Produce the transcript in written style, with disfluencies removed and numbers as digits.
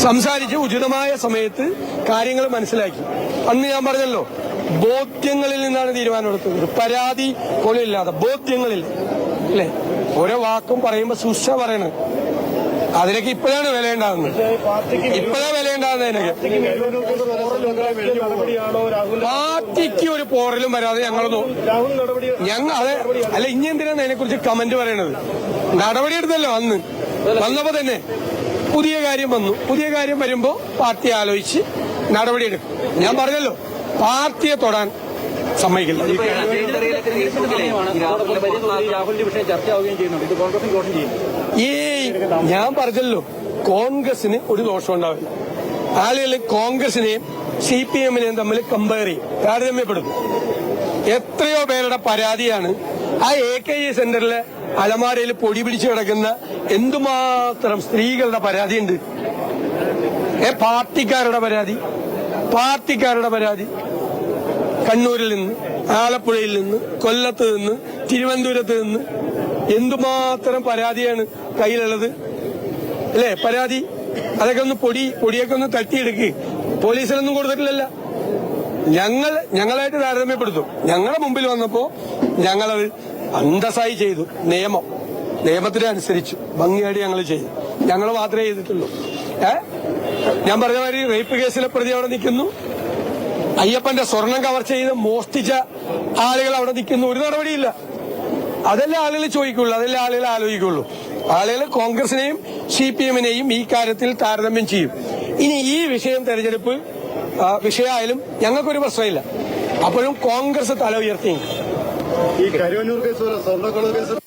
സംസാരിച്ച് ഉചിതമായ സമയത്ത് കാര്യങ്ങൾ മനസ്സിലാക്കി. അന്ന് ഞാൻ പറഞ്ഞല്ലോ, ബോധ്യങ്ങളിൽ നിന്നാണ് തീരുമാനമെടുത്തത്. പരാതി പോലെയില്ലാതെ ബോധ്യങ്ങളിൽ അല്ലേ. ഓരോ വാക്കും പറയുമ്പോ സൂക്ഷ പറയണം. അതിനൊക്കെ ഇപ്പോഴാണ് വിലയുണ്ടാകുന്നത്. അതിനൊക്കെ പാർട്ടിക്ക് ഒരു പോറലും വരാതെ അല്ല, ഇനി എന്തിനാണ് അതിനെക്കുറിച്ച് കമന്റ് പറയണത്? നടപടിയെടുത്തല്ലോ അന്ന്. വന്നപ്പോ തന്നെ പുതിയ കാര്യം വന്നു. പുതിയ കാര്യം വരുമ്പോ പാർട്ടി ആലോചിച്ച് നടപടിയെടുക്കും. ഞാൻ പറഞ്ഞല്ലോ, പാർട്ടിയെ തൊടാൻ സമ്മതിക്കില്ല. ഞാൻ പറഞ്ഞല്ലോ, കോൺഗ്രസിന് ഒരു ദോഷം ഉണ്ടാവില്ല. ആളുകൾ കോൺഗ്രസിനെയും CPM-നെയും തമ്മിൽ കമ്പയർ ചെയ്യും, താരതമ്യപ്പെടുത്തും. എത്രയോ പേരുടെ പരാതിയാണ് ആ AKG സെന്ററിലെ അലമാരയിൽ പൊടി പിടിച്ചു കിടക്കുന്ന എന്തുമാത്രം സ്ത്രീകളുടെ പരാതിയുണ്ട്. പാർട്ടിക്കാരുടെ പരാതി കണ്ണൂരിൽ നിന്ന്, ആലപ്പുഴയിൽ നിന്ന്, കൊല്ലത്ത് നിന്ന്, തിരുവനന്തപുരത്ത് നിന്ന് എന്തുമാത്രം പരാതിയാണ് കയ്യിലുള്ളത് അല്ലേ? പരാതി അതൊക്കെ ഒന്ന് പൊടിയൊക്കെ ഒന്ന് തട്ടിയെടുക്കുക. പോലീസിലൊന്നും കൊടുത്തിട്ടില്ലല്ല. ഞങ്ങളായിട്ട് താരതമ്യപ്പെടുത്തും. ഞങ്ങളുടെ മുമ്പിൽ വന്നപ്പോ ഞങ്ങളത് അന്തസ്സായി ചെയ്തു. നിയമത്തിനെ അനുസരിച്ചു ഭംഗിയായിട്ട് ഞങ്ങൾ ചെയ്തു. ഞങ്ങൾ മാത്രമേ ചെയ്തിട്ടുള്ളൂ. ഞാൻ പറഞ്ഞ മാതിരി റേപ്പ് കേസിലെ പ്രതി അവിടെ നിൽക്കുന്നു. അയ്യപ്പന്റെ സ്വർണം കവർച്ച ചെയ്ത് മോഷ്ടിച്ച ആളുകൾ അവിടെ നിൽക്കുന്നു. ഒരു നടപടിയില്ല. അതല്ലേ ആളുകൾ ചോദിക്കുള്ളൂ, അതല്ലേ ആളുകൾ ആലോചിക്കുള്ളൂ. ആളുകൾ കോൺഗ്രസിനെയും CPM-നെയും ഈ കാര്യത്തിൽ താരതമ്യം ചെയ്യും. ഇനി ഈ വിഷയം തെരഞ്ഞെടുപ്പ് വിഷയമായാലും ഞങ്ങൾക്കൊരു പ്രശ്നമില്ല. അപ്പോഴും കോൺഗ്രസ് തല ഉയർത്തി.